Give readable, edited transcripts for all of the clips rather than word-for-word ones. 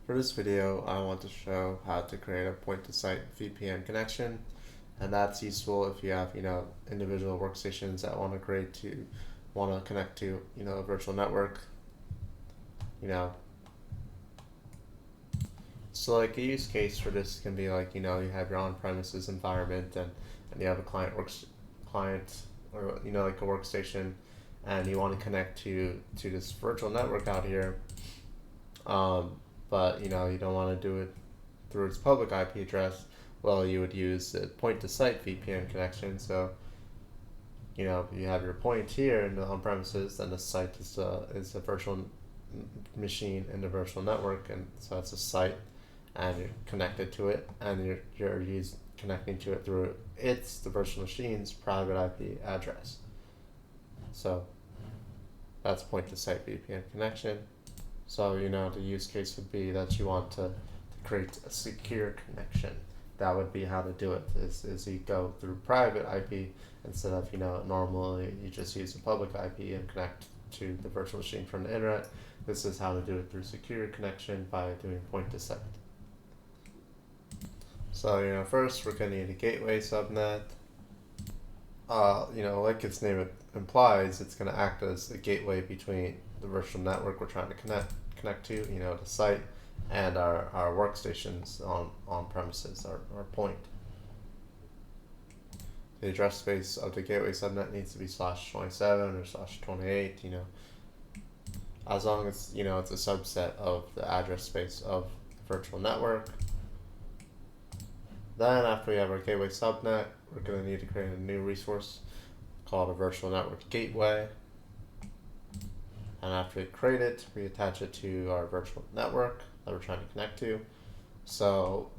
For this video, I want to show how to create a point-to-site VPN connection, and that's useful if you have, individual workstations that want to connect to, a virtual network, you know. So like a use case for this can be like, you have your on-premises environment and you have a client or, like a workstation, and you want to connect to this virtual network out here. But you don't want to do it through its public IP address. Well, you would use the point-to-site VPN connection. So you have your point here in the on-premises, and the site is a virtual machine in the virtual network, and so that's a site, and you're connected to it, and you're connecting to it through the virtual machine's private IP address. So that's point-to-site VPN connection. So, the use case would be that you want to create a secure connection. That would be how to do it, is you go through private IP instead of, normally you just use a public IP and connect to the virtual machine from the internet. This is how to do it through secure connection by doing point-to-site. So, first we're going to need a gateway subnet. Like its name implies, it's going to act as a gateway between the virtual network we're trying to connect to, the site, and our workstations on premises, our point. The address space of the gateway subnet needs to be /27 or /28, as long as, it's a subset of the address space of the virtual network. Then after we have our gateway subnet, we're going to need to create a new resource called a virtual network gateway. And after we create it, we attach it to our virtual network that we're trying to connect to. So,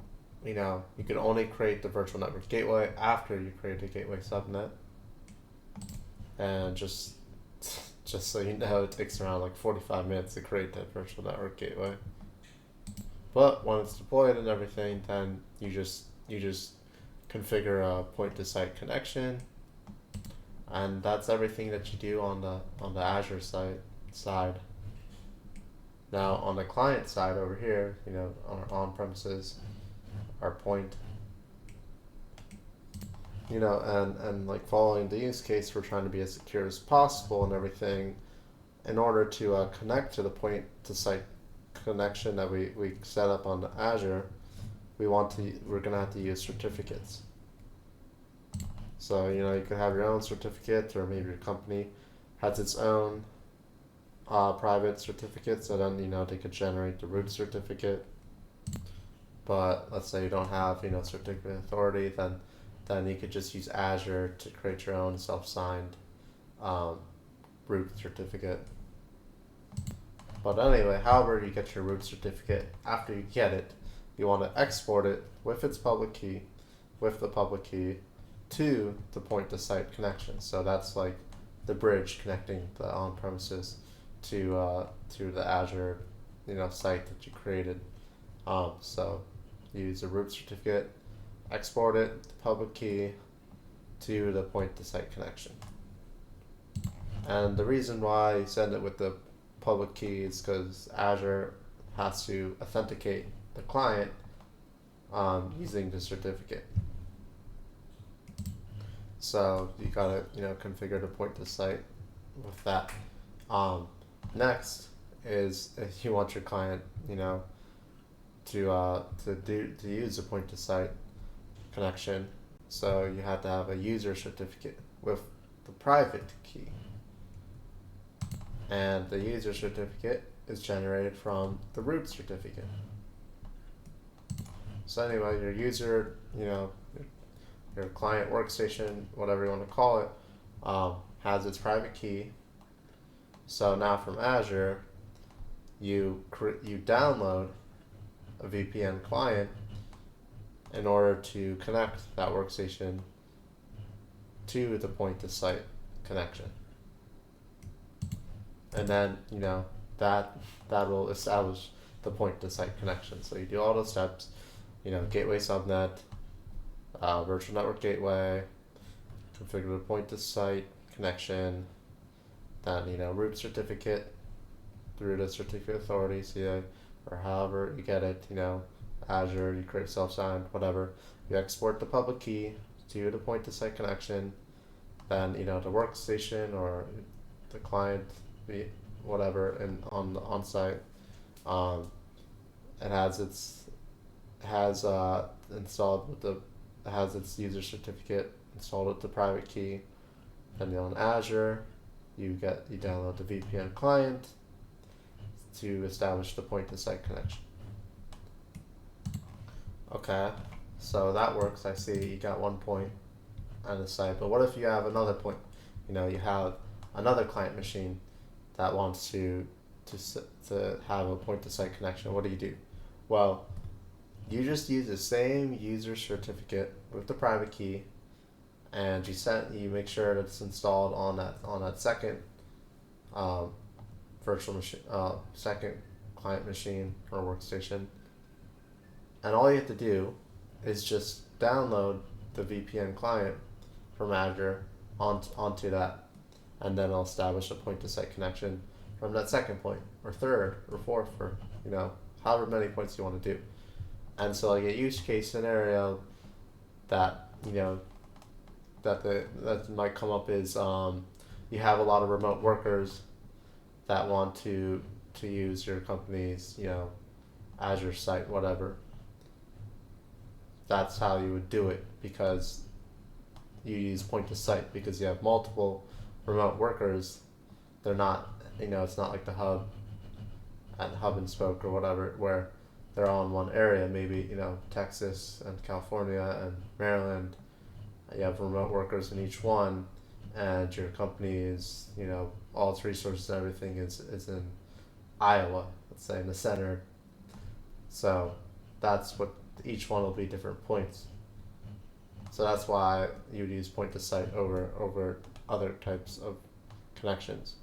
you can only create the virtual network gateway after you create a gateway subnet. And just so you know, it takes around like 45 minutes to create that virtual network gateway. But when it's deployed and everything, then you just configure a point-to-site connection, and that's everything that you do on the Azure side. Now on the client side over here, our on-premises, our point, and like following the use case, we're trying to be as secure as possible and everything. In order to connect to the point-to-site connection that we set up on the Azure, we're gonna have to use certificates. So you could have your own certificate, or maybe your company has its own private certificate, so then they could generate the root certificate. But let's say you don't have certificate authority, then you could just use Azure to create your own self-signed root certificate. But anyway, however you get your root certificate, after you get it, you want to export it with the public key to the point-to-site connection. So that's like the bridge connecting the on-premises to the Azure site that you created. So you use a root certificate, export it, the public key to the point-to-site connection. And the reason why you send it with the public key is because Azure has to authenticate the client using the certificate. So you gotta configure the point-to-site with that. Next is if you want your client to use a point-to-site connection, so you have to have a user certificate with the private key, and the user certificate is generated from the root certificate. So anyway, your user, your client workstation, whatever you want to call it, has its private key. So now from Azure, you download a VPN client in order to connect that workstation to the point-to-site connection, and then that will establish the point-to-site connection. So you do all those steps, gateway subnet, virtual network gateway, configure the point-to-site connection, then root certificate through the certificate authority, so or however you get it, Azure, you create self-signed, whatever. You export the public key to the point to site connection, then the workstation or the client, whatever, and on the on-site, um, it has installed with the it has its user certificate installed with the private key. Then on Azure, you download the VPN client to establish the point to site connection. Okay, so that works. I see you got one point on the site, but what if you have another point? You have another client machine that wants to have a point to site connection. What do? Well, you just use the same user certificate with the private key, and you make sure that it's installed on that second virtual machine, second client machine or workstation, and all you have to do is just download the VPN client from Azure onto that, and then it'll establish a point to site connection from that second point, or third, or fourth, or however many points you want to do. And so, like, a use case scenario that that might come up is you have a lot of remote workers that want to use your company's Azure site, whatever. That's how you would do it, because you use point to site, because you have multiple remote workers. They're not, it's not like the hub and spoke or whatever, where they're all in one area. Maybe Texas and California and Maryland. You have remote workers in each one, and your company is all its resources, everything is in Iowa, let's say, in the center. So that's what each one will be different points. So that's why you would use point to site over other types of connections.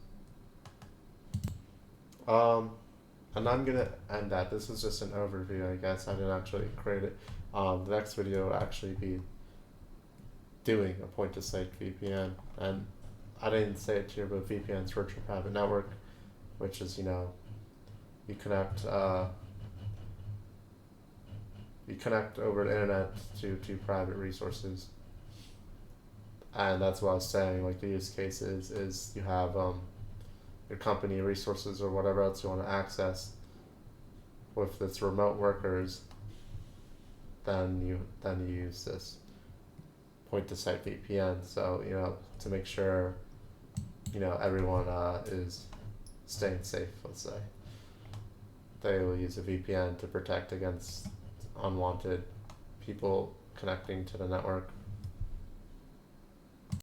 And I'm gonna end that. This is just an overview, I guess. I didn't actually create it. The next video will actually be doing a point to site VPN, and I didn't say it here, but VPN's virtual private network, which is you connect over the internet to private resources. And that's what I was saying, like the use case is you have your company resources or whatever else you want to access with its remote workers, then you use this point to site VPN. So to make sure everyone is staying safe, let's say, they will use a VPN to protect against unwanted people connecting to the network.